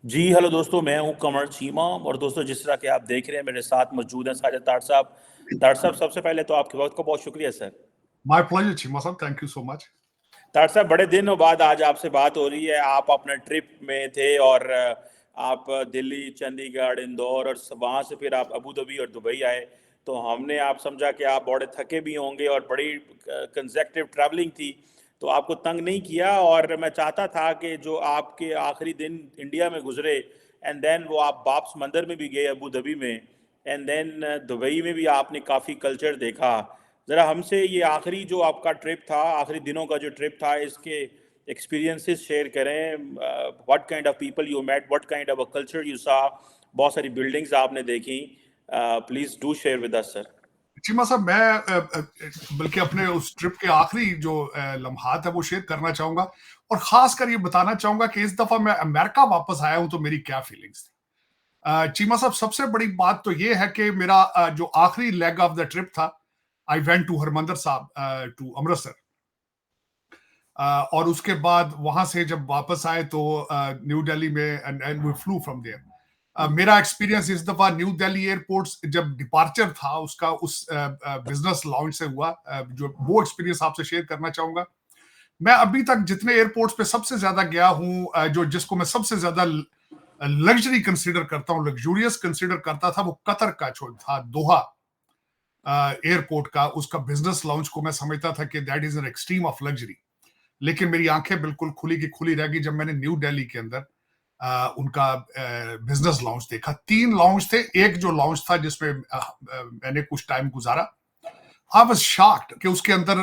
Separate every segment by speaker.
Speaker 1: जी hello दोस्तों, मैं हूं कमर चीमा। और दोस्तों, जिस तरह के आप देख रहे हैं, मेरे साथ मौजूद हैं साजिद तार साहब। तार साहब, सबसे पहले तो आपके वक्त का बहुत शुक्रिया sir.
Speaker 2: My pleasure, Chima sir. Thank you so much.
Speaker 1: तार साहब, बड़े दिनों बाद आज आपसे बात हो रही है। आप अपने ट्रिप में थे और आप दिल्ली, चंडीगढ़, इंदौर और वहाँ से फिर आप अबू धाबी और दुबई आए। तो हमने आप समझा कि आप बड़े थके भी होंगे और बड़ी कंसेक्टिव ट्रैवलिंग थी, तो आपको तंग नहीं किया। और मैं चाहता था कि जो आपके आखिरी दिन इंडिया में गुजरे, एंड देन वो आप वापस मंदिर में भी गए अबू धाबी में, एंड देन दुबई में भी आपने काफ़ी कल्चर देखा। ज़रा हमसे ये आखिरी जो आपका ट्रिप था, आखिरी दिनों का जो ट्रिप था, इसके एक्सपीरियंसेस शेयर करें। What kind of people you met, what kind of a culture you saw, बहुत सारी बिल्डिंग्स आपने देखी। Please do share with us sir.
Speaker 2: Cheema sahab, मैं बल्कि अपने उस ट्रिप के आखिरी जो लम्हात है वो शेयर करना चाहूंगा, और खास कर ये बताना चाहूंगा कि इस दफा मैं अमेरिका वापस आया हूं तो मेरी क्या फीलिंग्स थी। चीमा साहब, सबसे बड़ी बात तो ये है कि मेरा जो आखिरी लेग ऑफ द ट्रिप था, आई वेंट टू हरमंदर साहब, टू अमृतसर। और उसके बाद वहां से जब वापस आए तो न्यू दिल्ली में, and we flew from there. मेरा एक्सपीरियंस इस दफा न्यू दिल्ली एयरपोर्ट जब डिपार्चर था उसका उस बिजनेस लाउंज से हुआ, जो वो एक्सपीरियंस आपसे शेयर करना चाहूंगा। मैं अभी तक जितने एयरपोर्ट्स पे सबसे ज्यादा गया हूं, जो जिसको मैं सबसे ज्यादा लग्जरी कंसीडर करता हूं, लग्जूरियस कंसीडर करता था, वो कतर का जो था, दोहा एयरपोर्ट का, उसका बिजनेस लाउंज को मैं समझता था कि that is an extreme of luxury. लेकिन मेरी आंखें बिल्कुल खुली की खुली रह गई जब मैंने न्यू दिल्ली के अंदर उनका बिजनेस लॉन्च देखा। 3 लॉन्च थे। एक जो लॉन्च था जिसमें मैंने कुछ टाइम गुजारा, आई वाज शॉक्ड कि उसके अंदर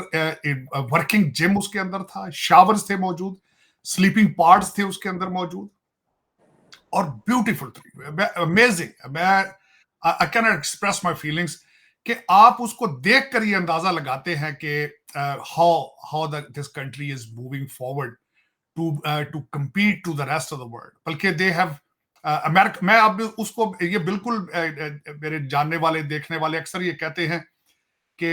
Speaker 2: वर्किंग जिम उसके अंदर था, शावर्स थे मौजूद, स्लीपिंग पार्ट्स थे उसके अंदर मौजूद, और ब्यूटीफुल थी, अमेजिंग। मैं I can not express my feelings कि आप उसको देखकर ये अंदाजा लगाते हैं कि how how this country is moving forward to compete to the rest of the world। बल्कि दे हैव अमेरिका, मैं अब उसको ये बिल्कुल मेरे जानने वाले देखने वाले अक्सर ये कहते हैं कि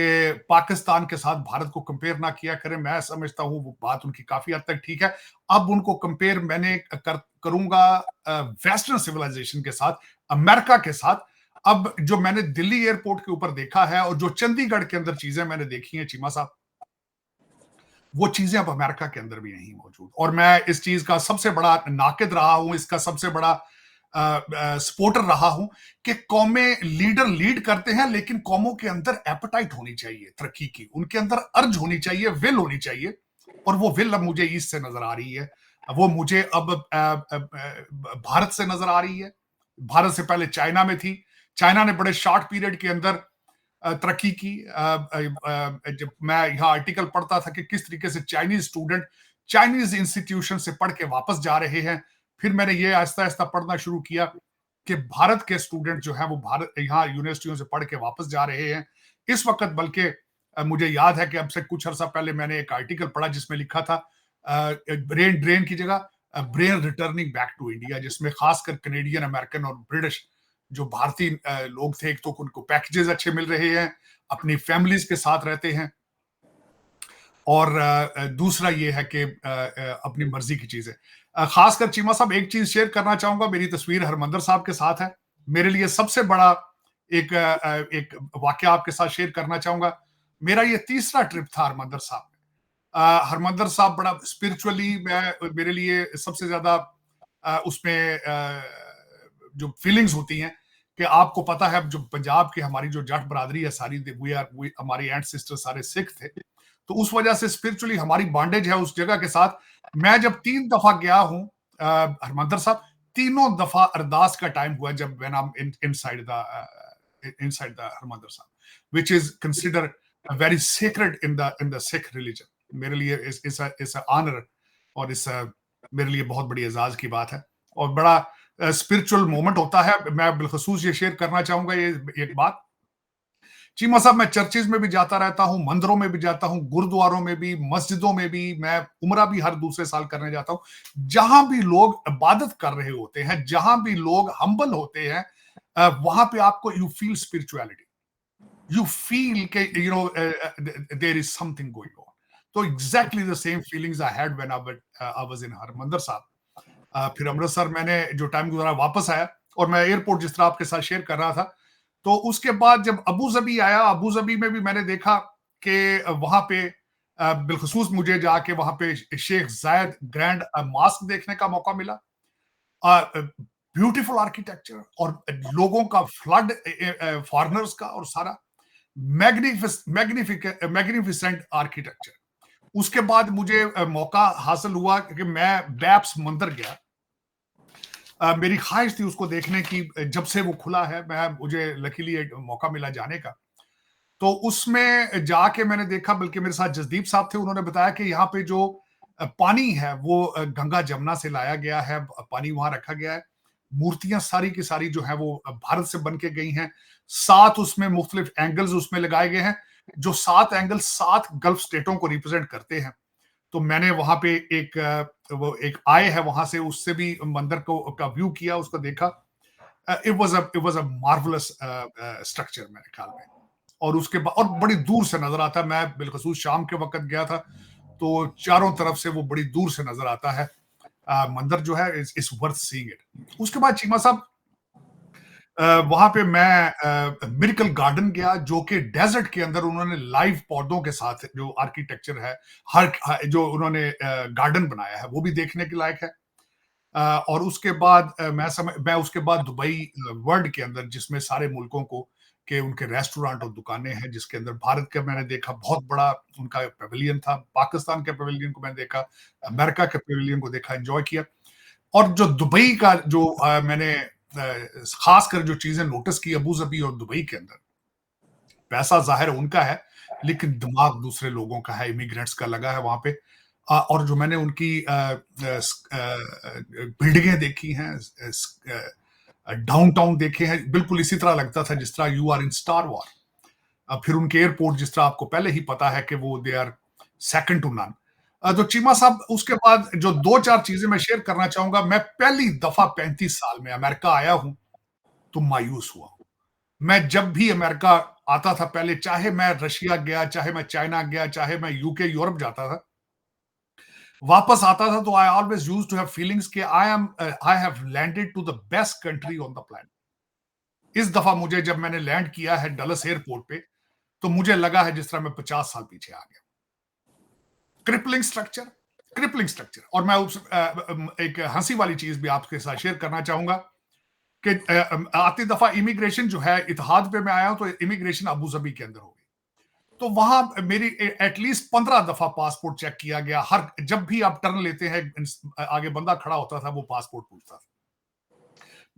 Speaker 2: पाकिस्तान के साथ भारत को कंपेयर ना किया करें। मैं समझता हूं वो बात उनकी काफी हद तक ठीक है। अब उनको कंपेयर मैंने करूंगा वेस्टर्न सिविलाइजेशन के साथ, अमेरिका के साथ। अब जो मैंने दिल्ली एयरपोर्ट के ऊपर देखा है और जो चंडीगढ़ के अंदर चीजें मैंने देखी हैं चीमा साहब, वो चीजें अब अमेरिका के अंदर भी नहीं मौजूद। और मैं इस चीज का सबसे बड़ा नाकिद रहा हूं, इसका सबसे बड़ा सपोर्टर रहा हूं कि कौमें लीडर लीड करते हैं, लेकिन कौमों के अंदर एपेटाइट होनी चाहिए तरक्की की, उनके अंदर अर्ज होनी चाहिए, विल होनी चाहिए। और वो विल अब मुझे ईस्ट से नजर आ रही है, वो मुझे अब भारत से नजर आ रही है। भारत से पहले चाइना में थी। चाइना ने बड़े शॉर्ट पीरियड के अंदर तरक्की की। जब मैं यहाँ आर्टिकल पढ़ता था कि किस तरीके से चाइनीज स्टूडेंट चाइनीज इंस्टीट्यूशन से पढ़ के वापस जा रहे हैं, फिर मैंने ये आहिस्ता आहिस्ता पढ़ना शुरू किया कि भारत के स्टूडेंट जो हैं वो भारत यहाँ यूनिवर्सिटियों से पढ़ के वापस जा रहे हैं इस वक्त। बल्कि मुझे याद है कि अब से कुछ अर्सा पहले मैंने एक आर्टिकल पढ़ा जिसमें लिखा था ब्रेन ड्रेन की जगह brain returning back to India, जिसमें खासकर कनेडियन, अमेरिकन और ब्रिटिश जो भारतीय लोग थे, एक तो उनको पैकेजेस अच्छे मिल रहे हैं, अपनी फैमिलीज के साथ रहते हैं, और दूसरा ये है कि अपनी मर्जी की चीजें। खासकर चीमा साहब, एक चीज शेयर करना चाहूंगा, मेरी तस्वीर हरमंदर साहब के साथ है। मेरे लिए सबसे बड़ा एक वाकया आपके साथ शेयर करना चाहूंगा। मेरा ये तीसरा ट्रिप था हरमंदर साहब में। हरमंदर साहब बड़ा स्पिरिचुअली, मैं मेरे लिए सबसे ज्यादा उसमें जो फीलिंग्स होती हैं कि आपको पता है जो पंजाब की हमारी जो जट बरादरी है सारी, वी हमारी एंड सिस्टर सारे सिख थे, तो उस वजह से स्पिरिचुअली हमारी बॉन्डेज है उस जगह के साथ। मैं जब 3 दफा गया हूं हरमंदर साहब, तीनों दफा अरदास का टाइम हुआ जब when I am inside the Harmandir Sahib, which is considered very secret in the Sikh religion. मेरे लिए इस ऑनर, और इस मेरे लिए बहुत बड़ी एजाज की बात है और बड़ा स्पिरिचुअल मोमेंट होता है। मैं बिलखसूस ये शेयर करना चाहूंगा ये एक बात। चीमा साहब, मैं चर्चेज में भी जाता रहता हूं, मंदिरों में भी जाता हूं, गुरुद्वारों में भी, मस्जिदों में भी, मैं उमरा भी हर दूसरे साल करने जाता हूं। जहां भी लोग इबादत कर रहे होते हैं, जहां भी लोग हम्बल होते हैं, वहां पे आपको you feel spirituality, you feel के there is something going on. तो exactly the same feelings I had when I was in Harmandir Sahib. फिर अमृतसर मैंने जो टाइम गुजारा, वापस आया, और मैं एयरपोर्ट जिस तरह आपके साथ शेयर कर रहा था, तो उसके बाद जब अबू धाबी आया, अबू धाबी में भी मैंने देखा कि वहां पे बिलखसूस मुझे जाके वहां पे शेख जायद ग्रैंड मास्क देखने का मौका मिला। ब्यूटीफुल आर्किटेक्चर और लोगों का फ्लड, फॉरेनर्स का, और सारा मैग्निफिसेंट आर्किटेक्चर। उसके बाद मुझे मौका हासिल हुआ कि मैं बैप्स मंदिर गया। मेरी ख्वाहिश थी उसको देखने की, जब से वो खुला है, मुझे लकीली एक मौका मिला जाने का। तो उसमें जाके मैंने देखा, बल्कि मेरे साथ जसदीप साहब थे, उन्होंने बताया कि यहाँ पे जो पानी है वो गंगा जमुना से लाया गया है, पानी वहां रखा गया है। मूर्तियां सारी की सारी जो है वो भारत से बन के गई हैं। 7 उसमें मुख्तलिफ एंगल्स उसमें लगाए गए हैं, जो 7 एंगल 7 गल्फ स्टेटों को रिप्रेजेंट करते हैं। तो मैंने वहां पे वो एक आए है वहां से, उससे भी मंदिर को का व्यू किया, उसको देखा। It was a marvellous structure मेरे ख्याल में। और उसके बाद और बड़ी दूर से नजर आता है, मैं बिलखसूस शाम के वक्त गया था, तो चारों तरफ से वो बड़ी दूर से नजर आता है। मंदिर जो है इज वर्थ सीइंग इट। उसके बाद चीमा साहब, वहां पे मैं मिरेकल गार्डन गया, जो कि डेजर्ट के अंदर उन्होंने लाइव पौधों के साथ जो आर्किटेक्चर है, जो उन्होंने गार्डन बनाया है, वो भी देखने के लायक है। और उसके बाद मैं उसके बाद दुबई वर्ल्ड के अंदर, जिसमें सारे मुल्कों को के उनके रेस्टोरेंट और दुकानें हैं, जिसके अंदर भारत का मैंने देखा बहुत बड़ा उनका पेविलियन था, पाकिस्तान के पेविलियन को मैंने देखा, अमेरिका के पेविलियन को देखा, एंजॉय किया। और जो दुबई का जो मैंने खासकर जो चीजें नोटिस की अबू धाबी और दुबई के अंदर, पैसा जाहिर उनका है, लेकिन दिमाग दूसरे लोगों का है, इमिग्रेंट्स का लगा है वहां पे। और जो मैंने उनकी बिल्डिंगें देखी हैं, डाउनटाउन देखे हैं, बिल्कुल इसी तरह लगता था जिस तरह you are in Star War. फिर उनके एयरपोर्ट, जिस तरह आपको पहले ही पता है कि वो they are second to none. तो चीमा साहब, उसके बाद जो 2-4 चीजें मैं शेयर करना चाहूंगा। मैं पहली दफा 35 साल में अमेरिका आया हूं तो मायूस हुआ। मैं जब भी अमेरिका आता था पहले, चाहे मैं रशिया गया, चाहे मैं चाइना गया, चाहे मैं यूके यूरोप जाता था, वापस आता था तो I always used to have feelings कि I have landed to the best country on the planet. इस दफा मुझे, जब मैंने लैंड किया है डलस एयरपोर्ट पे, तो मुझे लगा है जिस तरह मैं 50 साल पीछे आ गया। Crippling structure, crippling structure. और मैं एक हंसी वाली चीज भी आपके साथ शेयर करना चाहूंगा कि आती दफा इमिग्रेशन जो है, इत्तेहाद पे मैं आया हूं तो इमिग्रेशन अबू धाबी के अंदर हो गई। तो वहां मेरी एटलीस्ट 15 दफा पासपोर्ट चेक किया गया। हर जब भी आप टर्न लेते हैं, आगे बंदा खड़ा होता था, वो पासपोर्ट पूछता था।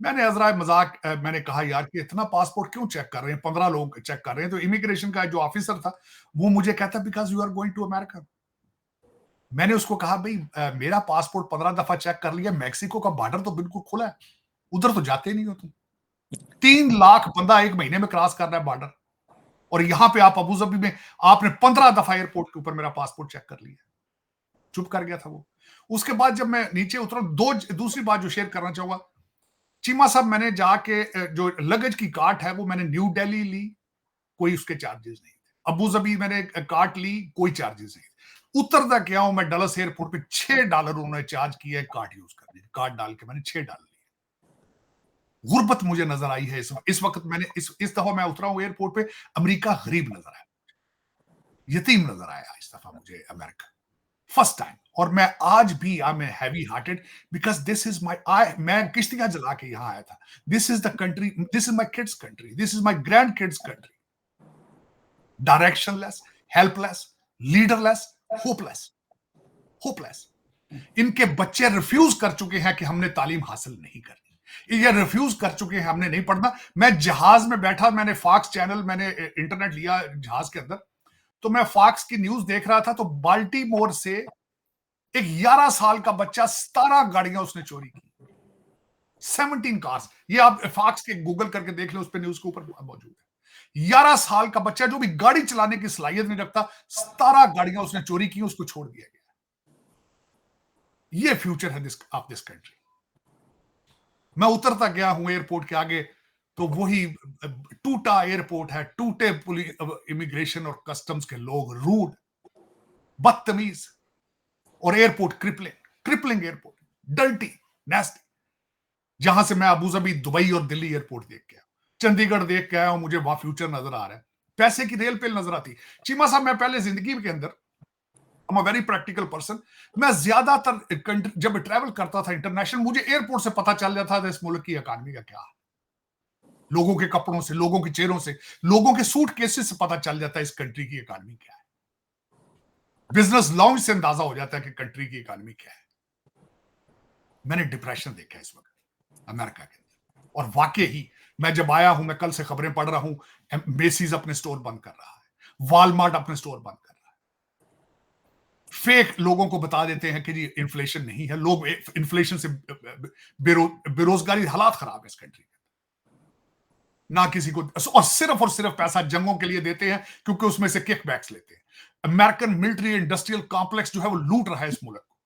Speaker 2: मैंने अजरा मजाक मैंने कहा, यार कि इतना पासपोर्ट क्यों चेक कर रहे हैं, 15 लोग चेक कर रहे हैं। तो इमिग्रेशन का जो ऑफिसर था, वो मुझे कहता, because you are going to America. मैंने उसको कहा, भाई मेरा पासपोर्ट 15 दफा चेक कर लिया, मैक्सिको का बॉर्डर तो बिल्कुल खुला है, उधर तो जाते नहीं हो तुम। 3 लाख बंदा एक महीने में क्रॉस कर रहा है बॉर्डर, और यहां पे आप अबू धाबी में आपने 15 दफा एयरपोर्ट के ऊपर मेरा पासपोर्ट चेक कर लिया। चुप कर गया था वो। उसके बाद जब मैं नीचे उतरा, दूसरी बात जो शेयर करना चाहूंगा चीमा साहब, मैंने जाके जो लगेज की कार्ट है वो मैंने न्यू दिल्ली ली, कोई उसके चार्जेस नहीं थे। अबू धाबी मैंने कार्ट ली, कोई चार्जेस नहीं थे। उतरता क्या हूं मैं डलस एयरपोर्ट पे, $6 उन्होंने चार्ज किया है कार्ड यूज करने, कार्ड डाल के मैंने $6 लिए। गुर्बत मुझे नजर आई है इस वक्त। मैंने इस दफा मैं उतरा हूं एयरपोर्ट पे, अमेरिका गरीब नजर आया, यतीम नजर आया इस दफा मुझे अमेरिका, फर्स्ट टाइम। और मैं आज भी I am heavy hearted, because this is my I मैं किश्तियां जला के यहां आया था। This is the country, this is my kids country, this is my grand kids country. Directionless, helpless, leaderless, hopeless, hopeless. इनके बच्चे रिफ्यूज कर चुके हैं कि हमने तालीम हासिल नहीं करनी, ये रिफ्यूज कर चुके हैं हमने नहीं पढ़ना। मैं जहाज में बैठा, मैंने फॉक्स चैनल, मैंने इंटरनेट लिया जहाज के अंदर, तो मैं फॉक्स की न्यूज देख रहा था। तो बाल्टीमोर से एक 11 साल का बच्चा, 17 गाड़ियां उसने चोरी की, 17 कार्स। ये आप फॉक्स के गूगल करके देख लो, उस पर न्यूज के ऊपर मौजूद है। 11 साल का बच्चा जो भी गाड़ी चलाने की सलाहियत नहीं रखता, 17 गाड़ियां उसने चोरी की, उसको छोड़ दिया गया। ये फ्यूचर है ऑफ दिस कंट्री। मैं उतरता गया हूं एयरपोर्ट के आगे, तो वही टूटा एयरपोर्ट है, टूटे इमिग्रेशन और कस्टम्स के लोग, रूड, बदतमीज, और airport crippling, crippling airport, dirty, nasty. जहां से मैं अबू धाबी, दुबई और दिल्ली एयरपोर्ट देख के आया, चंडीगढ़ देख के आया हूं, मुझे वहां फ्यूचर नजर आ रहा है, पैसे की रेल पेल नजर आती। चीमा साहब, मैं पहले जिंदगी के अंदर, I'm a very practical person, मैं ज्यादातर जब ट्रैवल करता था इंटरनेशनल, मुझे एयरपोर्ट से पता चल जाता था इस मुल्क की इकॉनमी का क्या है। लोगों के कपड़ों से, लोगों के चेहरों से, लोगों के सूट केसेस से पता चल जाता है इस कंट्री की इकॉनमी क्या है। बिजनेस लॉन्च से अंदाजा हो जाता है कि कंट्री की इकॉनमी क्या है। मैंने डिप्रेशन देखा है इस वक्त अमेरिका के अंदर, और वाकई ही मैं जब आया हूं, मैं कल से खबरें पढ़ रहा हूं, मेसीज अपने स्टोर बंद कर रहा है, वॉलमार्ट अपने स्टोर बंद कर रहा है। फेक लोगों को बता देते हैं कि जी इन्फ्लेशन नहीं है, लोग इन्फ्लेशन से बेरोजगारी, हालात खराब है इस कंट्री में, ना किसी को, और सिर्फ पैसा जंगों के लिए देते हैं क्योंकि उसमें से किकबैक्स लेते हैं। अमेरिकन मिलिट्री इंडस्ट्रियल कॉम्प्लेक्स जो है वो लूट रहा है इस मुल्क को,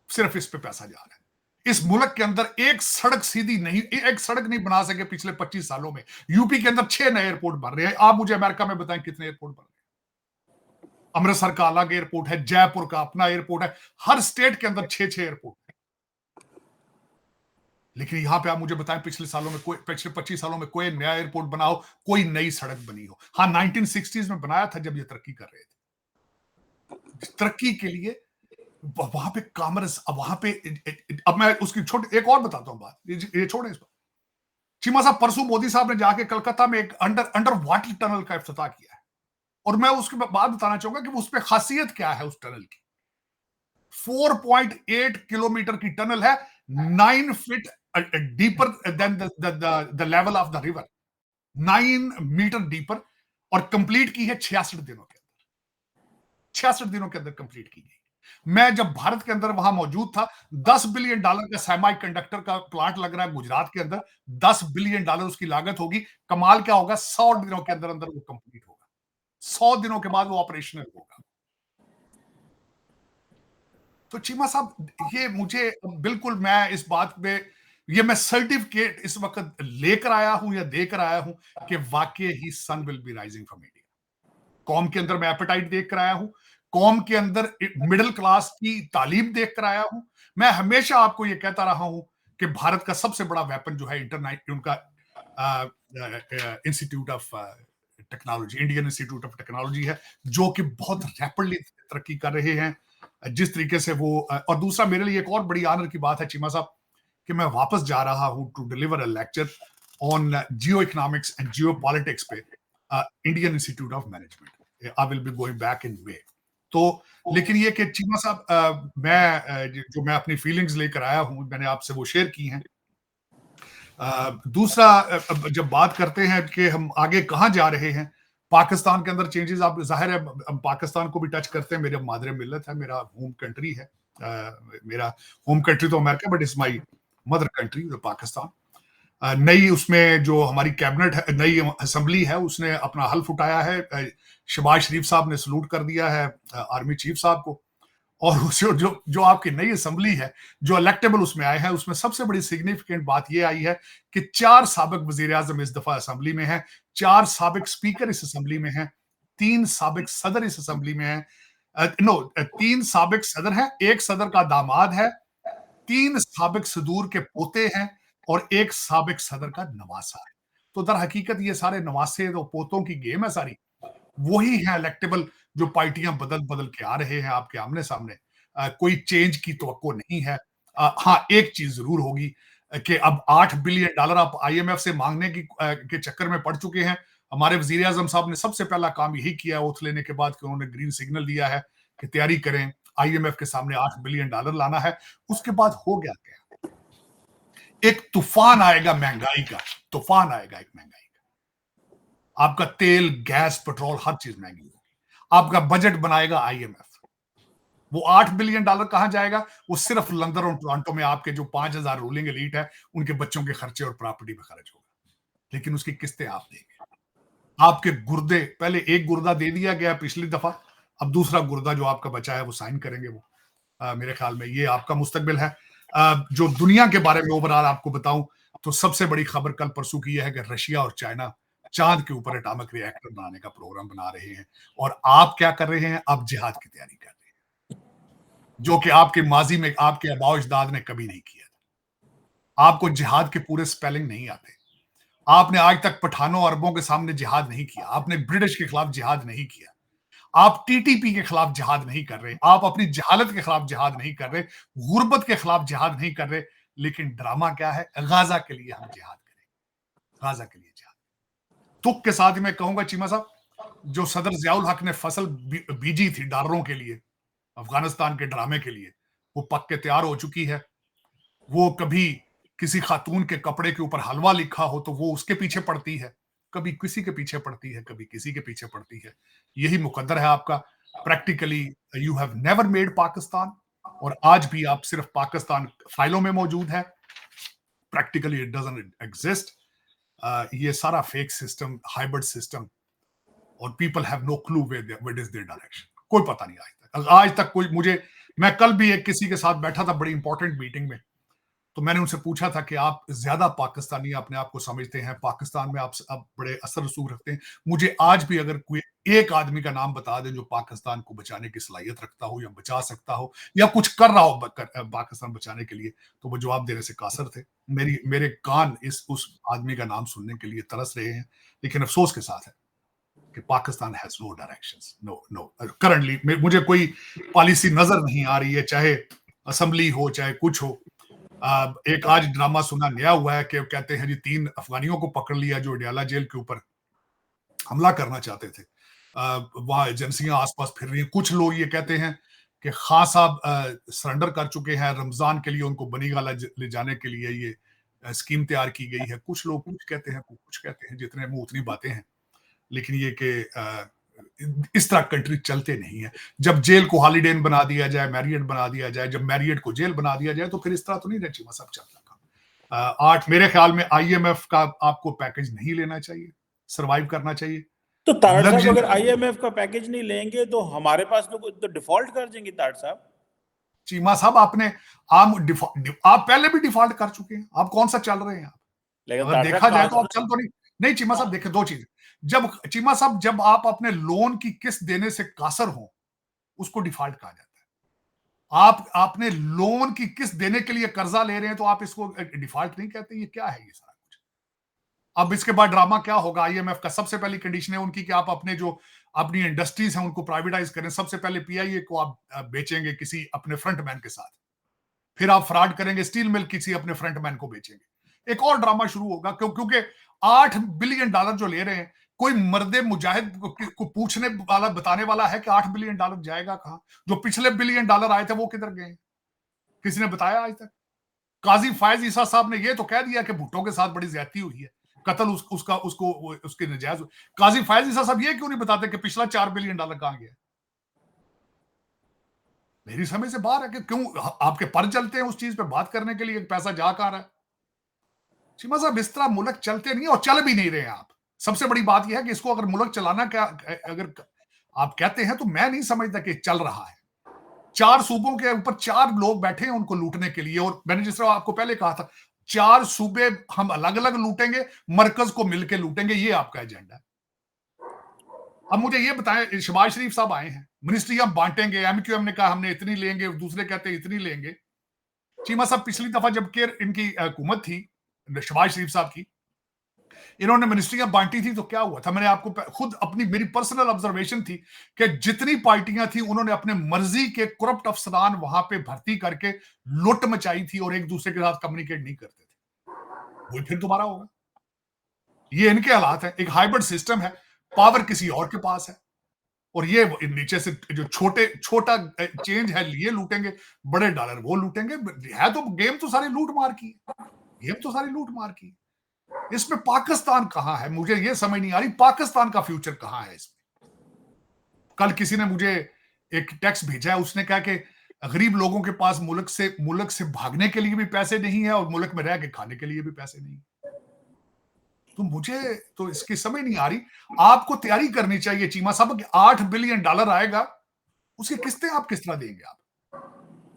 Speaker 2: सिर्फ इस पे पैसा जा रहा है। इस मुल्क के अंदर एक सड़क सीधी नहीं, एक सड़क नहीं बना सके पिछले 25 सालों में। यूपी के अंदर 6 नए एयरपोर्ट बन रहे हैं। आप मुझे अमेरिका में बताएं कितने एयरपोर्ट बन रहे हैं। अमृतसर का अलग एयरपोर्ट है, जयपुर का अपना एयरपोर्ट है, हर स्टेट के अंदर 6-6 एयरपोर्ट है। लेकिन यहां पे आप मुझे बताएं पिछले 25 सालों में कोई नया एयरपोर्ट बनाओ, कोई नई सड़क बनी हो। हाँ, 1960s में बनाया था जब ये तरक्की कर रहे थे। तरक्की के लिए वहां पे कॉमर्स, अब वहां पे, अब मैं उसकी छोटी एक और बताता हूं बात, ये छोड़े इस पर। चीमा साहब, परसों मोदी साहब ने जाके कलकत्ता में एक अंडर वाटर टनल का इफ्तिताह किया है, और मैं उसके बाद बताना चाहूंगा कि उस पर खासियत क्या है उस टनल की। 4.8 किलोमीटर की टनल है, 9 feet deeper than the level of the river, 9 metre deeper, और कंप्लीट की है 66 दिनों के अंदर। 66 दिनों के अंदर कंप्लीट की गई। मैं जब भारत के अंदर वहां मौजूद था, $10 बिलियन का सेमी कंडक्टर का प्लांट लग रहा है गुजरात के अंदर, $10 बिलियन उसकी लागत होगी। कमाल क्या होगा, 100 दिनों के अंदर अंदर वो कंप्लीट होगा, 100 दिनों के बाद वो ऑपरेशनल होगा। तो चीमा साहब, ये मुझे बिल्कुल, मैं इस बात पे, ये मैं सर्टिफिकेट इस वक्त लेकर आया हूं या देकर आया हूं कि वाकई ही sun will be rising from India. कौम के अंदर मैं एपेटाइट देख कर आया हूं, कौम के अंदर मिडिल क्लास की तालीम देख कर आया हूं। मैं हमेशा आपको यह कहता रहा हूं कि भारत का सबसे बड़ा वेपन जो है इंटरनेट, उनका institute of technology, Indian institute of technology है, जो कि बहुत रैपिडली तरक्की कर रहे हैं। जिस तरीके से वो, और दूसरा मेरे लिए एक और बड़ी आनर की बात है चीमा साहब, कि मैं वापस जा रहा हूं to deliver a lecture on geo economics and geo politics पे, Indian institute of management. I will be going back in way. तो लेकिन ये कि चीमा साहब, जो मैं अपनी फीलिंग्स लेकर आया हूं, मैंने आपसे वो शेयर की हैं। दूसरा, जब बात करते हैं कि हम आगे कहां जा रहे हैं, पाकिस्तान के अंदर चेंजेस, आप जाहिर है हम पाकिस्तान को भी टच करते हैं। मेरे मादरे मिल्लत है, मेरा होम कंट्री है, मेरा होम कंट्री तो America, but it's my mother country Pakistan. नई उसमें जो हमारी कैबिनेट है, नई असेंबली है, उसने अपना हल्फ उठाया है। शहबाज शरीफ साहब ने सलूट कर दिया है आर्मी चीफ साहब को। और जो आपकी नई असेंबली है, जो इलेक्टेबल उसमें आए हैं, उसमें सबसे बड़ी सिग्निफिकेंट बात यह आई है कि 4 साबिक वजीर आजम इस दफा असेंबली में है, 4 साबिक स्पीकर इस असेंबली में है, 3 साबिक सदर इस असेंबली में है। 3 साबिक सदर है, 1 सदर का दामाद है, 3 साबिक सदूर के पोते हैं, और 1 साबिक सदर का नवासा है। तो दर हकीकत ये सारे नवासे और पोतों की गेम है सारी। वही है इलेक्टेबल, जो पार्टियां बदल बदल के आ रहे हैं आपके आमने सामने। कोई चेंज की तवक्को नहीं है। हाँ, एक चीज जरूर होगी कि अब $8 बिलियन आप IMF से मांगने के चक्कर में पड़ चुके हैं। हमारे वजीर आजम साहब ने सबसे पहला काम यही किया ओथ लेने के बाद कि उन्होंने ग्रीन सिग्नल दिया है कि तैयारी करें, IMF के सामने $8 बिलियन लाना है। उसके बाद हो गया क्या, एक तूफान आएगा महंगाई का, तूफान आएगा एक महंगाई का। आपका तेल, गैस, पेट्रोल, हर चीज महंगी होगी। आपका बजट बनाएगा IMF। वो $8 बिलियन कहां जाएगा? वो सिर्फ लंदन और टोरंटो में आपके जो 5,000 रूलिंग एलीट है, उनके बच्चों के खर्चे और प्रॉपर्टी पे खर्च होगा। लेकिन उसकी किस्तें आप देंगे। आपके गुर्दे, पहले एक गुर्दा दे दिया गया पिछली दफा, अब दूसरा गुर्दा जो आपका बचा है वो साइन करेंगे वो। मेरे ख्याल में ये आपका मुस्तकबिल है। जो दुनिया के बारे में ओवरऑल आपको बताऊं, तो सबसे बड़ी खबर कल परसों की यह है कि रशिया और चाइना चांद के ऊपर एटॉमिक रिएक्टर बनाने का प्रोग्राम बना रहे हैं। और आप क्या कर रहे हैं? आप जिहाद की तैयारी कर रहे हैं, जो कि आपके माजी में आपके आबाओ अजदाद ने कभी नहीं किया था। आपको जिहाद के पूरे स्पेलिंग नहीं आते, आपने आज तक पठानों अरबों के सामने जिहाद नहीं किया, आपने ब्रिटिश के खिलाफ जिहाद नहीं किया, आप टीटीपी के खिलाफ जिहाद नहीं कर रहे, आप अपनी जहालत के खिलाफ जिहाद नहीं कर रहे, गुर्बत के खिलाफ जिहाद नहीं कर रहे, लेकिन ड्रामा क्या है? गाजा के लिए हम जिहाद करेंगे, गाजा के लिए जिहाद। तुक के साथ मैं कहूंगा चीमा साहब, जो सदर जियाउल हक ने फसल बीजी थी डॉलरों के लिए, अफगानिस्तान के ड्रामे के लिए, वो पक के तैयार हो चुकी है। वो कभी किसी खातून के कपड़े के ऊपर हलवा लिखा हो तो वो उसके पीछे पड़ती है, कभी किसी के पीछे पड़ती है, कभी किसी के पीछे पड़ती है। यही मुकद्दर है आपका। Practically you have never made Pakistan, और आज भी आप सिर्फ पाकिस्तान फाइलों में मौजूद है, प्रैक्टिकली इट डजंट एग्जिस्ट। ये सारा फेक सिस्टम, हाइब्रिड सिस्टम, और people have no clue what is their direction. कोई पता नहीं आज तक कोई मुझे, मैं कल भी एक किसी के साथ बैठा था बड़ी इंपॉर्टेंट मीटिंग में, तो मैंने उनसे पूछा था कि आप ज्यादा पाकिस्तानी अपने आप को समझते हैं, पाकिस्तान में आप बड़े असर रसूख रखते हैं, मुझे आज भी अगर कोई एक आदमी का नाम बता दें जो पाकिस्तान को बचाने की सलाहियत रखता हो या बचा सकता हो या कुछ कर रहा हो पाकिस्तान बचाने के लिए, तो वो जवाब देने से कासर थे। मेरे कान उस आदमी का नाम सुनने के लिए तरस रहे हैं, लेकिन अफसोस के साथ है कि Pakistan has no directions, no currently मुझे कोई पॉलिसी नजर नहीं आ रही है, चाहे असेंबली हो चाहे कुछ हो। एक आज ड्रामा सुना नया हुआ है कि कहते हैं जी 3 अफगानियों को पकड़ लिया जो अडयाला जेल के ऊपर हमला करना चाहते थे। वहां एजेंसियां आसपास फिर रही हैं। कुछ लोग ये कहते हैं कि खान साहब सरेंडर कर चुके हैं, रमजान के लिए उनको बनीगाला ले जाने के लिए ये स्कीम तैयार की गई है। कुछ लोग कुछ कहते हैं, कुछ कहते हैं, जितने मुंह उतनी बातें हैं। लेकिन ये कि इस तरह कंट्री चलते नहीं है। जब जेल को हॉलिडे इन बना दिया जाए, मैरियट बना दिया जाए, जब मैरियट को जेल बना दिया जाए, तो फिर इस तरह तो नहीं रचीमा सब चल रहा। आठ मेरे ख्याल में IMF का आपको पैकेज नहीं लेना चाहिए, सर्वाइव करना चाहिए।
Speaker 1: तो तारड़ साहब
Speaker 2: लग्जरी
Speaker 1: अगर IMF का पैकेज नहीं लेंगे तो हमारे पास तो डिफॉल्ट कर देंगे तारड़ साहब।
Speaker 2: चीमा साहब आप पहले भी डिफॉल्ट कर चुके हैं, आप कौन सा चल रहे हैं? आप
Speaker 1: लेकिन
Speaker 2: अगर
Speaker 1: तारड़
Speaker 2: देखा जाए तो
Speaker 1: साहब
Speaker 2: आप चल तो नहीं चीमा साहब। देखिए दो चीज, जब चीमा साहब जब आप अपने लोन की किस्त देने से कासर हो, उसको डिफॉल्ट कहा जाता है। आपने लोन की किस्त देने के लिए कर्जा ले रहे हैं तो आप इसको डिफॉल्ट नहीं कहते। ये क्या है ये सारा कुछ? अब इसके बाद ड्रामा क्या होगा? IMF का सबसे पहली कंडीशन है उनकी कि आप अपनी इंडस्ट्रीज हैं उनको प्राइवेटाइज करें। सबसे पहले PIA को आप बेचेंगे किसी अपने फ्रंटमैन के साथ, फिर आप फ्रॉड करेंगे, स्टील मिल किसी अपने फ्रंटमैन को बेचेंगे। एक और ड्रामा शुरू होगा क्योंकि $8 बिलियन जो ले रहे हैं, कोई मर्दे मुजाहिद को पूछने वाला बताने वाला है कि $8 बिलियन जाएगा कहां? जो पिछले $1 बिलियन आए थे वो किधर गए? किसी ने बताया आज तक? काजी फायज ईसा साहब ने ये तो कह दिया कि भुट्टो के साथ बड़ी ज्यादती हुई है, कत्ल उसके नजायज। काजी फायज ईसा साहब ये क्यों नहीं बताते कि पिछला $4 बिलियन कहां गया? मेरी समझ से बाहर है कि क्यों आपके पर चलते हैं उस चीज पे बात करने के लिए, पैसा जा कहां रहा है? चीमा साहब इस तरह मुल्क चलते नहीं और चल भी नहीं रहे आप। सबसे बड़ी बात यह है कि इसको अगर मुल्क चलाना क्या अगर आप कहते हैं तो मैं नहीं समझता कि चल रहा है। 4 सूबों के ऊपर 4 लोग बैठे हैं उनको लूटने के लिए, और मैंने जिस तरह आपको पहले कहा था 4 सूबे हम अलग अलग लूटेंगे, मरकज को मिलकर लूटेंगे, ये आपका एजेंडा है। अब मुझे ये बताएं, शहबाज शरीफ साहब आए हैं, मिनिस्ट्री हम बांटेंगे, MQM ने कहा हमने इतनी लेंगे, दूसरे कहते हैं इतनी लेंगे। चीमा साहब पिछली दफा जब केयर इनकी हुकूमत थी शहबाज शरीफ साहब की, इन्होंने मिनिस्ट्रियां बांटी थी तो क्या हुआ था? मैंने आपको खुद अपनी मेरी पर्सनल ऑब्जर्वेशन थी कि जितनी पार्टियां थी उन्होंने अपने मर्जी के करप्ट अफसरान वहां पे भर्ती करके लुट मचाई थी और एक दूसरे के साथ कम्युनिकेट नहीं करते थे। वही फिर दोबारा होगा। ये इनके हालात है। एक हाइब्रिड सिस्टम है, पावर किसी और के पास है, और ये नीचे से जो छोटा चेंज है ये लूटेंगे, बड़े डॉलर वो लूटेंगे। है तो गेम तो सारी लूट मार की, गेम तो सारी लूट मार की। इसमें पाकिस्तान कहां है? मुझे यह समझ नहीं आ रही पाकिस्तान का फ्यूचर कहां है इसमें। कल किसी ने मुझे एक टेक्स्ट भेजा है, उसने कहा कि गरीब लोगों के पास मुल्क से भागने के लिए भी पैसे नहीं है और मुल्क में रह के खाने के लिए भी पैसे नहीं। तो मुझे तो इसकी समझ नहीं आ रही। आपको तैयारी करनी चाहिए चीमा साहब कि $8 बिलियन आएगा, उसकी किस्तें आप किस तरह देंगे? आप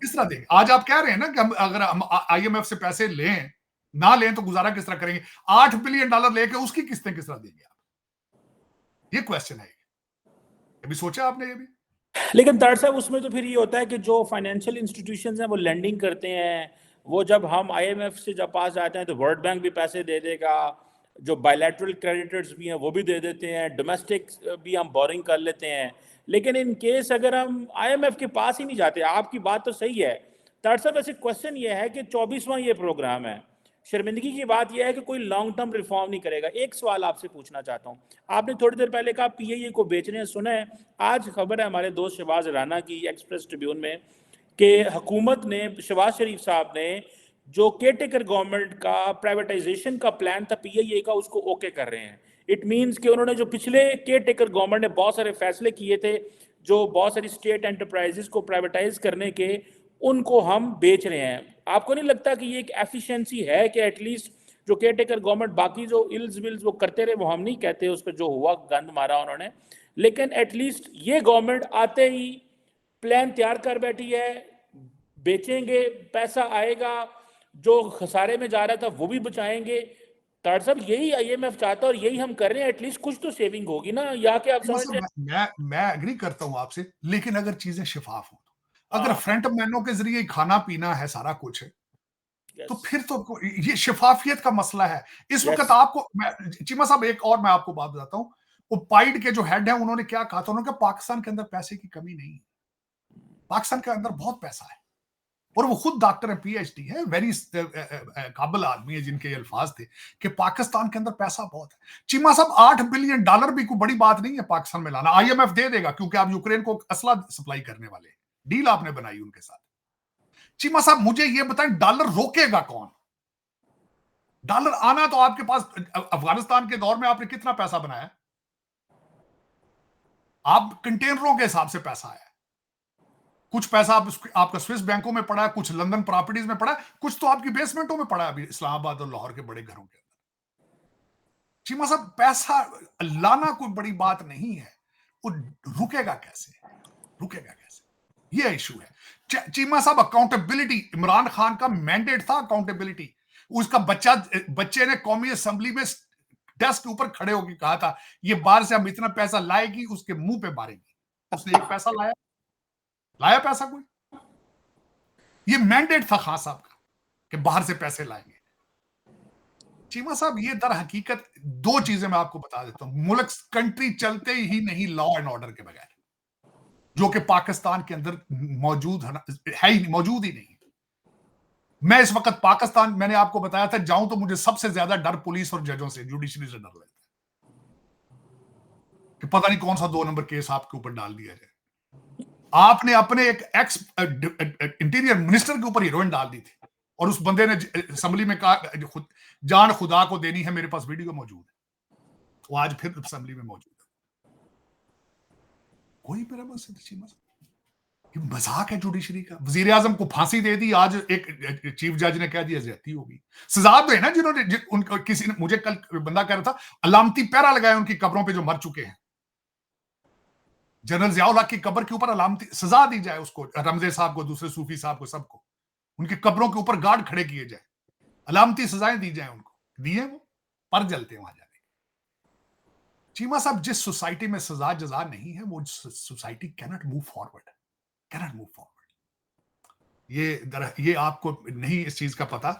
Speaker 2: किस तरह देंगे? आज आप कह रहे हैं ना कि अगर हम IMF से पैसे लें ना लें तो गुजारा किस तरह करेंगे? $8 बिलियन लेके उसकी किस्तें किस तरह देंगे आप? ये क्वेश्चन है। अभी सोचा आपने ये भी?
Speaker 1: लेकिन तारड़ साहब उसमें तो फिर ये होता है कि जो फाइनेंशियल इंस्टीट्यूशंस हैं वो लेंडिंग करते हैं, वो जब हम IMF से जब पास जाते हैं तो वर्ल्ड बैंक भी पैसे दे देगा, जो बायलैटरल क्रेडिटर्स भी हैं वो भी दे देते हैं, डोमेस्टिक भी हम बोरिंग कर लेते हैं। लेकिन इन केस अगर हम IMF के पास ही नहीं जाते, आपकी बात तो सही है तार साहब। ऐसे क्वेश्चन ये है कि 24वां ये प्रोग्राम है, शर्मिंदगी की बात यह है कि कोई लॉन्ग टर्म रिफॉर्म नहीं करेगा। एक सवाल आपसे पूछना चाहता हूँ, आपने थोड़ी देर पहले कहा PIA को बेचने हैं, सुना है आज खबर है हमारे दोस्त शहबाज राना की एक्सप्रेस ट्रिब्यून में कि हुकूमत ने, शहबाज शरीफ साहब ने जो केयरटेकर गवर्नमेंट का प्राइवेटाइजेशन का प्लान था PIA का, उसको ओके कर रहे हैं। इट मीन्स कि उन्होंने जो पिछले केयरटेकर गवर्नमेंट ने बहुत सारे फैसले किए थे, जो बहुत सारी स्टेट एंटरप्राइजेस को प्राइवेटाइज करने के, उनको हम बेच रहे हैं। आपको नहीं लगता कि ये एक एफिशिएंसी है कि एटलीस्ट जो केयरटेकर गवर्नमेंट बाकी जो इल्स विल्स वो करते रहे, वो हम नहीं कहते उस पर जो हुआ गंद मारा उन्होंने, लेकिन एटलीस्ट ये गवर्नमेंट आते ही प्लान तैयार कर बैठी है, बेचेंगे, पैसा आएगा, जो खसारे में जा रहा था वो भी बचाएंगे। तार साहब यही IMF चाहता है और यही हम कर रहे हैं, एटलीस्ट कुछ तो सेविंग होगी ना, या कि आप समझते हैं?
Speaker 2: मैं एग्री करता हूं आपसे, लेकिन अगर चीजें शिफाफ हो, अगर
Speaker 1: हाँ,
Speaker 2: फ्रंट मैनों के जरिए खाना पीना है, सारा कुछ है, तो
Speaker 1: यस,
Speaker 2: फिर तो ये शिफाफियत का मसला है। इस वक्त
Speaker 1: यस,
Speaker 2: आपको चीमा साहब एक और मैं आपको बात बताता हूं, वो पाइड के जो हेड है उन्होंने क्या कहा था, उन्होंने कहा पाकिस्तान के अंदर पैसे की कमी नहीं है, पाकिस्तान के अंदर बहुत पैसा है, और वो खुद डॉक्टर है, PhD है, वेरी काबिल आदमी है, जिनके ये अल्फाज थे कि पाकिस्तान के अंदर पैसा बहुत है। चीमा साहब $8 बिलियन भी कोई बड़ी बात नहीं है पाकिस्तान में लाना, IMF दे देगा क्योंकि आप यूक्रेन को असला सप्लाई करने वाले हैं, डील आपने बनाई उनके साथ। चीमा साहब मुझे ये बताएं, डॉलर रोकेगा कौन? डॉलर आना तो आपके पास, अफगानिस्तान के दौर में आपने कितना पैसा बनाया? आप कंटेनरों के हिसाब से पैसा आया, कुछ पैसा आपका स्विस बैंकों में पड़ा है, कुछ लंदन प्रॉपर्टीज में पड़ा है, कुछ तो आपकी बेसमेंटों में पड़ा है अभी इस्लामाबाद और लाहौर के बड़े घरों के अंदर। चीमा साहब पैसा लाना कोई बड़ी बात नहीं है, वो रुकेगा कैसे, रुकेगा कैसे, ये इशू है। चीमा साहब अकाउंटेबिलिटी, इमरान खान का मैंडेट था अकाउंटेबिलिटी। उसका बच्चे ने कौमी असेंबली में डेस्क के ऊपर खड़े होकर कहा था, ये बाहर से हम इतना पैसा लाएगी उसके मुंह पे मारेंगे। उसने एक पैसा लाया? लाया पैसा कोई? ये मैंडेट था खान साहब का कि बाहर से पैसे लाएंगे। चीमा साहब ये दर हकीकत दो चीजें मैं आपको बता देता हूं, मुल्क कंट्री चलते ही नहीं लॉ एंड ऑर्डर के बगैर, जो कि पाकिस्तान के अंदर मौजूद है ही, मौजूद ही नहीं। मैं इस वक्त पाकिस्तान, मैंने आपको बताया था, जाऊं तो मुझे सबसे ज्यादा डर पुलिस और जजों से, जुडिशरी से डर लगता है कि पता नहीं कौन सा 2 नंबर केस आपके ऊपर डाल दिया जाए। आपने अपने एक एक्स इंटीरियर मिनिस्टर के ऊपर हीरोइन डाल दी थी, और उस बंदे ने असेंबली में कहा जान खुदा को देनी है, मेरे पास वीडियो मौजूद है, वो आज फिर असेंबली में मौजूद है। कोई मेरा बस मजाक है जुडिशरी का। वजीर आजम को फांसी दे दी, आज एक चीफ जज ने कह दिया ज्यादती होगी। सजा दो है ना, जिन्होंने उनका, किसी ने मुझे कल बंदा कह रहा था अलामती पैरा लगाए उनकी कब्रों पे जो मर चुके हैं, जनरल जियाउल हक की कब्र के ऊपर अलामती सजा दी जाए उसको, रमजे साहब को, दूसरे सूफी साहब को, सबको उनकी कब्रों के ऊपर गार्ड खड़े किए जाए, अलामती सजाएं दी जाए उनको, दिए वो पर जलते वहां जाके। चीमा साहब जिस सोसाइटी में सजा जजा नहीं है, वो society cannot move forward, cannot move forward. ये आपको नहीं इस चीज का पता।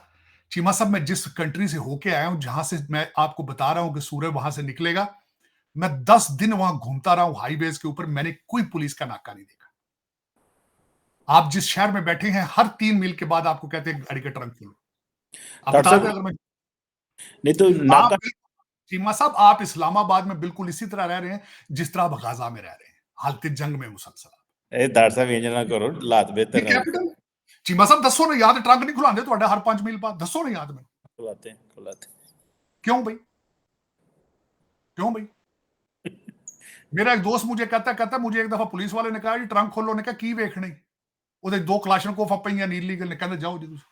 Speaker 2: चीमा साहब मैं जिस कंट्री से होके आया हूं, जहां से मैं आपको बता रहा हूं कि सूरज वहां से निकलेगा, मैं 10 दिन वहां घूमता रहा हूं हाईवेज के ऊपर, मैंने कोई पुलिस का नाका नहीं देखा। आप जिस शहर में बैठे हैं, हर 3 मील के बाद आपको कहते हैं गाड़ी का ट्रंक खोलो। आप बता दें, अगर मैं
Speaker 1: नहीं तो नाका,
Speaker 2: चीमा साहब आप इस्लामाबाद में बिल्कुल इसी तरह रह रहे हैं जिस तरह आप गाजा में रह रहे हैं, हालत जंग में मुसलसल।
Speaker 1: तार साहब इंज ना करो, लात बेहतर ना
Speaker 2: कैपिटल चीमा साहब दसो ना याद, ट्रंक नहीं खुलाते ਤੁਹਾਡਾ हर 5 मील बाद, दसो ना याद में।
Speaker 1: खुलाते
Speaker 2: क्यों भाई, क्यों भाई? मेरा एक दोस्त मुझे कहता मुझे एक दफा पुलिस वाले ने कहा जी ट्रंक खोलो, ने कहा की वेखने, ਉਹਦੇ 2 ਕਲਾਸ਼ਨਕੋਫ ਪਈਆਂ नीली ने कहते जाओ जी ਤੁਸੀਂ।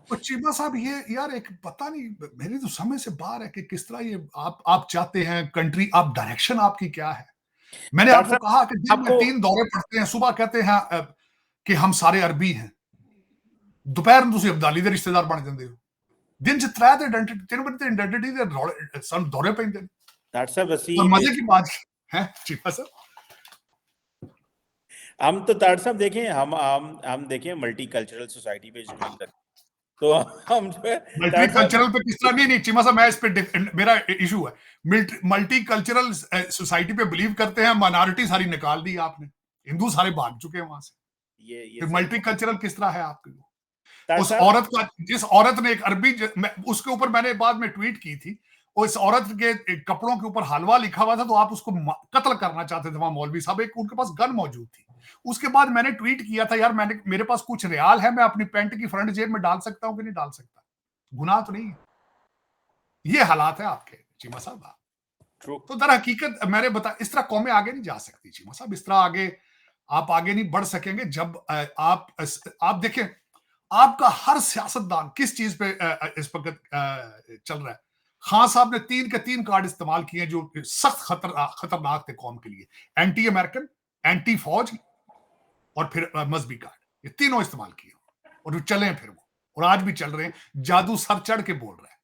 Speaker 2: तो चीमा साहब ये यार एक पता नहीं, मेरी तो समझ से बाहर है कि किस तरह ये आप चाहते हैं कंट्री, आप डायरेक्शन आपकी क्या है। मैंने
Speaker 1: तार
Speaker 2: आपको
Speaker 1: साहब
Speaker 2: कहा कि दिन में
Speaker 1: आपको
Speaker 2: 3 दौरे पड़ते हैं, सुबह कहते हैं कि हम सारे अरबी हैं, दोपहर में ਤੁਸੀਂ ਅਬਦਾਲੀ ਦੇ ਰਿਸ਼ਤੇਦਾਰ ਬਣ ਜਾਂਦੇ ਹੋ, दिन च 3 ਦੇ 3 बजे ਤੇ आइडेंटिटी ਦੇ ਸਾਨੂੰ ਦੌਰੇ ਪੈਂਦੇ ਨੇ।
Speaker 1: तार साहब
Speaker 2: और मजे की बात है चीमा साहब,
Speaker 1: हम तो तार साहब देखें, हम देखें मल्टी कल्चरल सोसाइटी पे डील करते, तो हम जो है
Speaker 2: मल्टी
Speaker 1: तार साहब।
Speaker 2: कल्चरल पे किस तरह, नहीं नहीं चीमा साहब, मैं इस पे मेरा इशू है। मल्टी कल्चरल सोसाइटी पे बिलीव करते हैं, माइनॉरिटी सारी निकाल दी आपने, हिंदू सारे भाग चुके हैं वहां से,
Speaker 1: ये
Speaker 2: फिर
Speaker 1: सही
Speaker 2: मल्टी कल्चरल किस तरह है आपके?
Speaker 1: तार
Speaker 2: उस
Speaker 1: साहब।
Speaker 2: औरत का, जिस औरत ने एक अरबी, उसके ऊपर मैंने बाद में ट्वीट की थी, और इस औरत के कपड़ों के ऊपर हलवा लिखा हुआ था, तो आप उसको कत्ल करना चाहते थे वहां मौलवी साहब, एक उनके पास गन मौजूद थी। उसके बाद मैंने ट्वीट किया था, यार मेरे पास कुछ रियाल है, मैं अपनी पैंट की फ्रंट जेब में डाल सकता हूं कि नहीं डाल सकता? गुनाह तो नहीं है। ये हालात है आपके चीमा साहब।
Speaker 1: ट्रू।
Speaker 2: तो दर हकीकत मैंने बता, इस तरह कौमें आगे नहीं जा सकती चीमा साहब, इस तरह आगे आप आगे नहीं बढ़ सकेंगे जब आप देखें, आपका हर सियासतदान किस चीज पे इस वक्त चल रहा है। खान साहब ने 3 के 3 कार्ड इस्तेमाल किए जो सख्त खतरनाक थे कौम के लिए, एंटी अमेरिकन, एंटी फौज, और फिर मजहबी कार्ड, ये तीनों इस्तेमाल किए, और जो चले फिर वो, और आज भी चल रहे हैं, जादू सर चढ़ के बोल रहे हैं।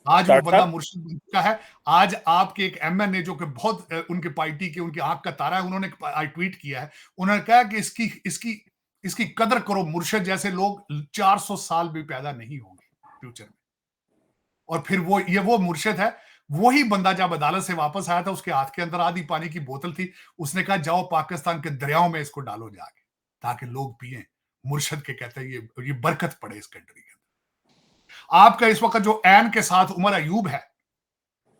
Speaker 2: आज वो
Speaker 1: तार
Speaker 2: बंदा
Speaker 1: साहब।
Speaker 2: मुर्शिद बन चुका है। आज आपके एक एमएनए जो कि बहुत उनके पार्टी के, उनकी आंख का तारा है, उन्होंने ट्वीट किया है, उन्होंने कहा कि इसकी इसकी इसकी कदर करो, मुर्शिद जैसे लोग 400 साल भी पैदा नहीं होंगे फ्यूचर में। और फिर वो मुर्शिद है, वही बंदा जब अदालत से वापस आया था, उसके हाथ के अंदर आधी पानी की बोतल थी, उसने कहा जाओ पाकिस्तान के दरियाओं में इसको डालो जाके, ताकि लोग पिए। मुर्शिद के कहते हैं ये बरकत पड़े इस कंट्री के अंदर। आपका इस वक्त जो ऐन के साथ उमर अयूब है,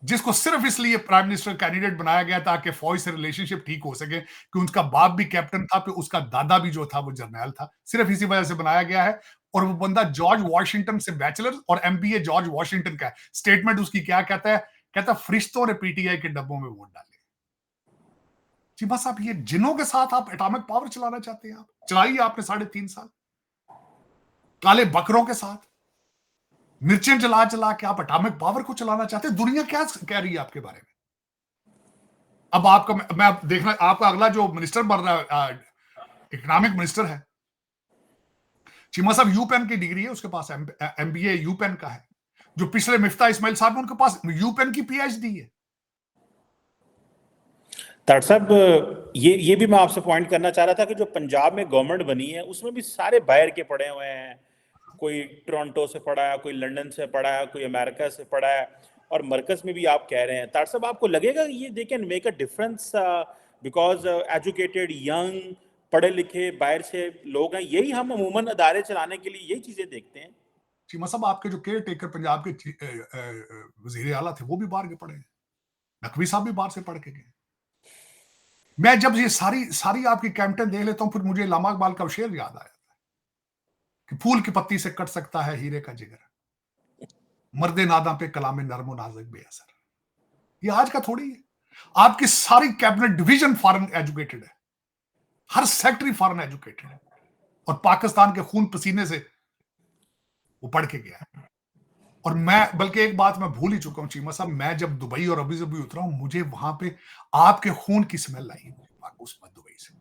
Speaker 2: जिसको सिर्फ इसलिए प्राइम मिनिस्टर कैंडिडेट बनाया गया ताकि फौज से रिलेशनशिप ठीक हो सके, कि उनका बाप भी कैप्टन था, फिर उसका दादा भी जो था वो जर्नैल था, सिर्फ इसी वजह से बनाया गया है। और वो बंदा जॉर्ज वॉशिंगटन से बैचलर और एमबीए जॉर्ज वॉशिंगटन का है। स्टेटमेंट उसकी क्या कहता है? कहता फरिश्तों ने पीटीआई के डब्बों में वोट डाले। जी बस, आप ये जिनों के साथ आप एटॉमिक पावर चलाना चाहते हैं, आप चलाई आपने 3.5 साल काले बकरों के साथ, मिर्चें जला जला के आप एटॉमिक पावर को चलाना चाहते हैं। दुनिया क्या कह रही है आपके बारे में? अब आपका, मैं देखना, आपका अगला जो मिनिस्टर बन रहा है, इकोनॉमिक मिनिस्टर है, चीमा साहब यूपेन की डिग्री है उसके पास, एमबीए यूपेन का है। जो पिछले मिफ्ता इस्माइल साहब, उनके पास यूपेन की पीएचडी है।
Speaker 1: तार साहब, ये भी मैं आपसे पॉइंट करना चाह रहा था कि जो पंजाब में गवर्नमेंट बनी है उसमें भी सारे बाहर के पढ़े हुए हैं। कोई टोरंटो से पढ़ा है, कोई लंदन से पढ़ा है, कोई अमेरिका से पढ़ा है, और मरकज में भी आप कह रहे हैं। तार साहब, आपको लगेगा ये they can make a difference because educated young पढ़े लिखे बाहर से लोग हैं, यही हम अमूमन अदारे चलाने के लिए यही चीजें देखते हैं।
Speaker 2: चीमा साहब, आपके जो केयर टेकर पंजाब के वजीर आला थे, वो भी बाहर के पढ़े हैं। नकवी साहब भी बाहर से पढ़ के गए। मैं जब ये सारी सारी आपकी कैंपेन देख लेता हूं, फिर मुझे लामा इकबाल का शेर याद आया कि फूल की पत्ती से कट सकता है हीरे का जिगर, मर्दे नादा पे कलामे नर्मो नाजुक बेअसर। ये आज का थोड़ी है। आपकी सारी कैबिनेट डिवीजन फॉरेन एजुकेटेड है, हर सेक्रेटरी फॉरेन एजुकेटेड है, और पाकिस्तान के खून पसीने से वो पढ़ के गया है। और मैं, बल्कि एक बात मैं भूल ही चुका हूं चीमा साहब, मैं जब दुबई और अबू धाबी उतरा हूं, मुझे वहां पे आपके खून की स्मेल आई उस दुबई से।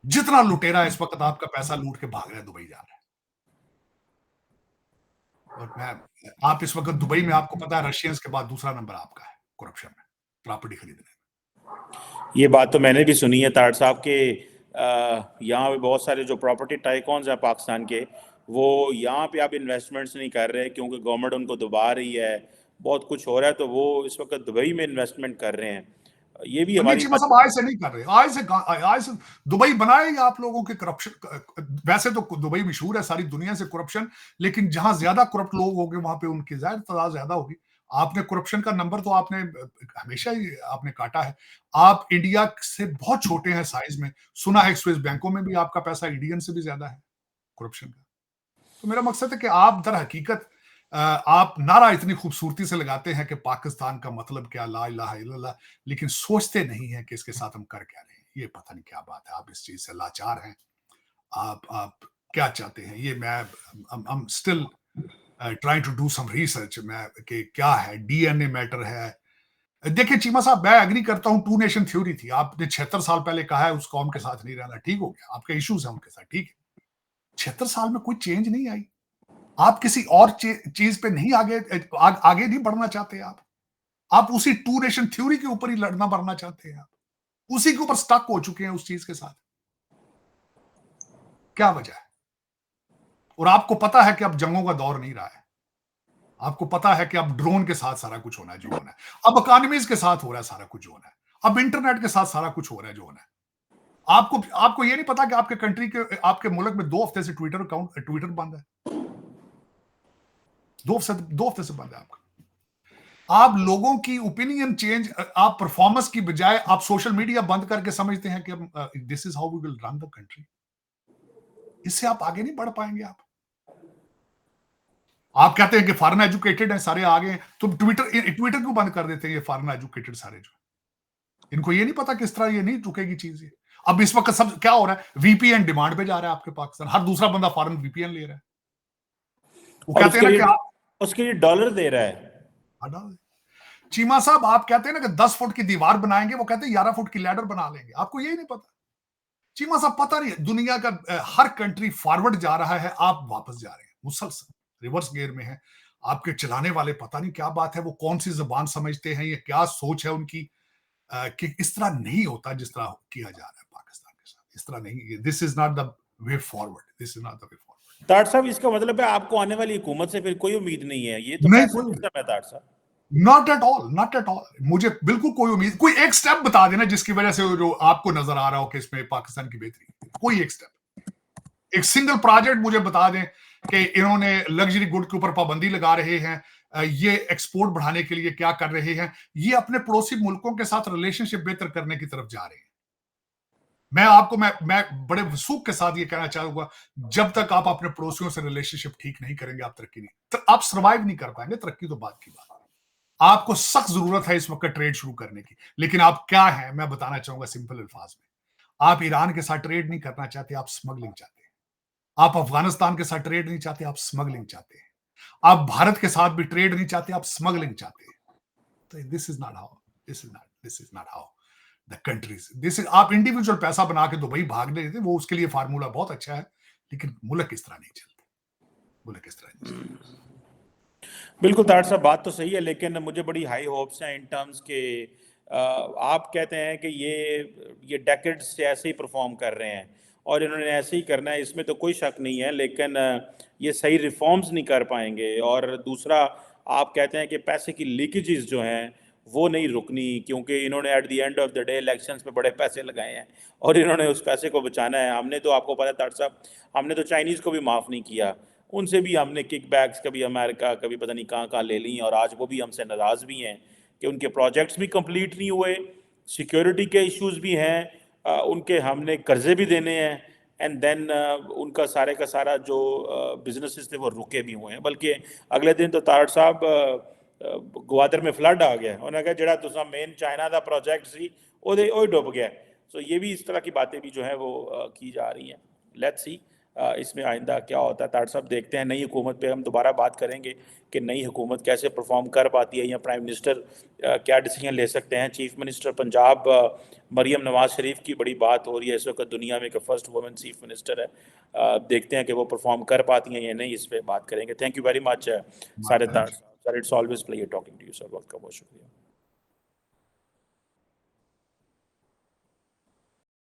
Speaker 2: जितना लुटेरा इस वक्त आपका पैसा लूट के भाग रहा है, दुबई जा रहा है। और मैं, आप इस वक्त दुबई में, आपको पता है रशियंस के बाद दूसरा नंबर आपका है करप्शन में, प्रॉपर्टी खरीदने में।
Speaker 1: ये बात तो मैंने भी सुनी है तार साहब के। यहाँ पे बहुत सारे जो प्रॉपर्टी टाइकॉन्स हैं पाकिस्तान के, वो यहाँ पे आप इन्वेस्टमेंट्स नहीं कर रहे क्योंकि गवर्नमेंट उनको दबा रही है, बहुत कुछ हो रहा है, तो वो इस वक्त दुबई में इन्वेस्टमेंट कर रहे हैं। ये भी
Speaker 2: नहीं
Speaker 1: हमारी
Speaker 2: जी, मतलब आज से नहीं कर रहे, आज से दुबई बनाए आप लोगों के करप्शन। वैसे तो दुबई मशहूर है सारी दुनिया से करप्शन, लेकिन जहां ज्यादा करप्ट लोग होंगे वहां पे उनकी जाहिर तादाद ज्यादा होगी। आपने करप्शन का नंबर तो आपने हमेशा ही आपने काटा है। आप इंडिया से बहुत छोटे हैं साइज में। सुना है स्विस बैंकों में भी आपका पैसा इंडियन से भी ज्यादा है करप्शन का। तो मेरा मकसद है कि आप दर हकीकत, आप नारा इतनी खूबसूरती से लगाते हैं कि पाकिस्तान का मतलब क्या, ला इलाहा इल्लल्लाह, लेकिन सोचते नहीं है कि इसके साथ हम कर क्या रहे हैं। ये पता नहीं क्या बात है, आप इस चीज से लाचार हैं। आप क्या चाहते हैं? ये मैं, I'm still trying to do some research मैं कि क्या है, डीएनए मैटर है। देखिए चीमा साहब, मैं एग्री करता हूं, 2 नेशन थ्योरी थी। आपने 76 साल पहले कहा है उस कौम के साथ नहीं रहना, ठीक हो गया, आपके इश्यूज हैं उनके साथ, ठीक है। 76 साल में कोई चेंज नहीं आई। आप किसी और चीज पे नहीं आगे नहीं बढ़ना चाहते। आप उसी 2 नेशन थ्योरी के ऊपर ही लड़ना बढ़ना चाहते हैं। आप उसी के ऊपर स्टक हो चुके हैं उस चीज के साथ। क्या वजह है? और आपको पता है कि अब जंगों का दौर नहीं रहा है, आपको पता है कि अब ड्रोन के साथ सारा कुछ होना है जो होना है, अब इकोनॉमीज के साथ हो रहा है सारा कुछ जो होना है, अब इंटरनेट के साथ सारा कुछ हो रहा है जो होना है। आपको ये नहीं पता कि आपके कंट्री के, आपके मुल्क में 2 हफ्ते से ट्विटर बंद है, 2 हफ्ते से बंद है आपका। आप लोगों की ओपिनियन चेंज, आप परफॉर्मेंस की बजाय आप सोशल मीडिया बंद करके समझते हैं कि this is how we will run the country. इससे आप आगे नहीं बढ़ पाएंगे। आप कहते हैं कि फॉरेन एजुकेटेड है सारे आगे, तो ट्विटर क्यों बंद कर देते हैं ये फॉरेन एजुकेटेड सारे जो? इनको ये नहीं पता किस तरह ये नहीं रुकेगी चीज ये। अब इस वक्त सब क्या हो रहा है, वीपीएन डिमांड पे जा रहा है आपके पाकिस्तान, हर दूसरा बंदा फॉरेन वीपीएन ले रहा है। वो
Speaker 1: और
Speaker 2: कहते हैं ना कि आप
Speaker 1: उसके लिए डॉलर दे रहा है।
Speaker 2: चीमा साहब, आप कहते हैं ना कि 10 फुट की दीवार बनाएंगे, वो कहते हैं 11 फुट की लैडर बना लेंगे। आपको यही नहीं पता चीमा साहब, पता नहीं दुनिया का हर कंट्री फॉरवर्ड जा रहा है, आप वापस जा रहे हैं, मुसलसल रिवर्स गियर में है। आपके चलाने वाले पता नहीं क्या बात है, वो कौन सी जबान समझते हैं, ये क्या सोच है उनकी, कि इस तरह नहीं होता जिस तरह किया जा रहा है पाकिस्तान के साथ। इस तरह नहीं, this is not the way forward, this is not the way forward.
Speaker 1: तार साहब, इसका मतलब है आपको आने वाली हुकूमत से फिर कोई उम्मीद नहीं है? ये तो
Speaker 2: नहीं,
Speaker 1: पैसे
Speaker 2: कोई
Speaker 1: सिस्टम है तार साहब।
Speaker 2: Not at all, not at all. मुझे बिल्कुल कोई उम्मीद, कोई एक स्टेप बता देना जिसकी वजह से जो आपको नजर आ रहा हो कि इसमें पाकिस्तान की बेहतरी, कोई एक स्टेप, एक सिंगल प्रोजेक्ट मुझे बता दें कि इन्होंने लग्जरी गुड के ऊपर पाबंदी लगा रहे हैं, ये एक्सपोर्ट बढ़ाने के लिए क्या कर रहे हैं, ये अपने पड़ोसी मुल्कों के साथ रिलेशनशिप बेहतर करने की तरफ जा रहे हैं। मैं बड़े वसूख के साथ ये कहना चाहूंगा, जब तक आप अपने पड़ोसियों से रिलेशनशिप ठीक नहीं करेंगे, आप तरक्की नहीं, आप सर्वाइव नहीं कर पाएंगे। तरक्की तो बात की बात है। आपको सख्त जरूरत है इस वक्त ट्रेड शुरू करने की, लेकिन आप क्या है मैं बताना चाहूंगा सिंपल अल्फाज में। आप ईरान के साथ ट्रेड नहीं करना चाहते, आप स्मगलिंग चाहते हैं। आप अफगानिस्तान के साथ ट्रेड नहीं चाहते, आप स्मगलिंग चाहते हैं। आप भारत के साथ भी ट्रेड नहीं चाहते, आप स्मगलिंग चाहते हैं। तो this is not how the countries, this is, आप इंडिविजुअल पैसा बना के दुबई भाग रहे थे, वो उसके लिए फार्मूला बहुत अच्छा है, लेकिन मुल्क इस तरह नहीं चलते, मुल्क इस तरह नहीं चलते।
Speaker 1: बिल्कुल तार साहब, बात तो सही है, लेकिन मुझे बड़ी हाई होप्स हैं इन टर्म्स के आप कहते हैं कि ये डेकेड्स से ऐसे ही परफॉर्म कर रहे हैं और इन्होंने ऐसे ही करना है, इसमें तो कोई शक नहीं है, लेकिन ये सही रिफॉर्म्स नहीं कर पाएंगे। और दूसरा, आप कहते हैं कि पैसे की लीकेजेस जो हैं वो नहीं रुकनी, क्योंकि इन्होंने at the end of the day elections पे बड़े पैसे लगाए हैं और इन्होंने उस पैसे को बचाना है। हमने तो, आपको पता है तार साहब, हमने तो चाइनीज़ को भी माफ़ नहीं किया, उनसे भी हमने किक बैक्स कभी अमेरिका, कभी पता नहीं कहाँ कहाँ ले ली, और आज वो भी हमसे नाराज़ भी हैं कि उनके प्रोजेक्ट्स भी कंप्लीट नहीं हुए, सिक्योरिटी के इश्यूज भी हैं, उनके हमने कर्जे भी देने हैं, एंड देन उनका सारे का सारा जो बिजनेसेस थे वो रुके भी हुए हैं। बल्कि अगले दिन तो तारड़ साहब ग्वादर में फ्लड आ गया, उन्होंने कहा जड़ा तुसा मेन चाइना का प्रोजेक्ट सी वो डुब गया। सो ये भी, इस तरह की बातें भी जो है वो की जा रही हैं। लेट्स सी इसमें आइंदा क्या होता है। तार साहब, देखते हैं नई हुकूमत पे हम दोबारा बात करेंगे कि नई हुकूमत कैसे परफॉर्म कर पाती है, या प्राइम मिनिस्टर क्या डिसीजन ले सकते हैं। चीफ मिनिस्टर पंजाब मरीम नवाज शरीफ की बड़ी बात हो रही है इस वक्त दुनिया में कि फर्स्ट वुमेन चीफ मिनिस्टर है। देखते हैं कि वो परफॉर्म कर पाती हैं या नहीं, इस पर बात करेंगे। थैंक यू वेरी मच सारे तार साहब। Sir, it's always pleasure talking to you sir. बहुत बहुत शुक्रिया।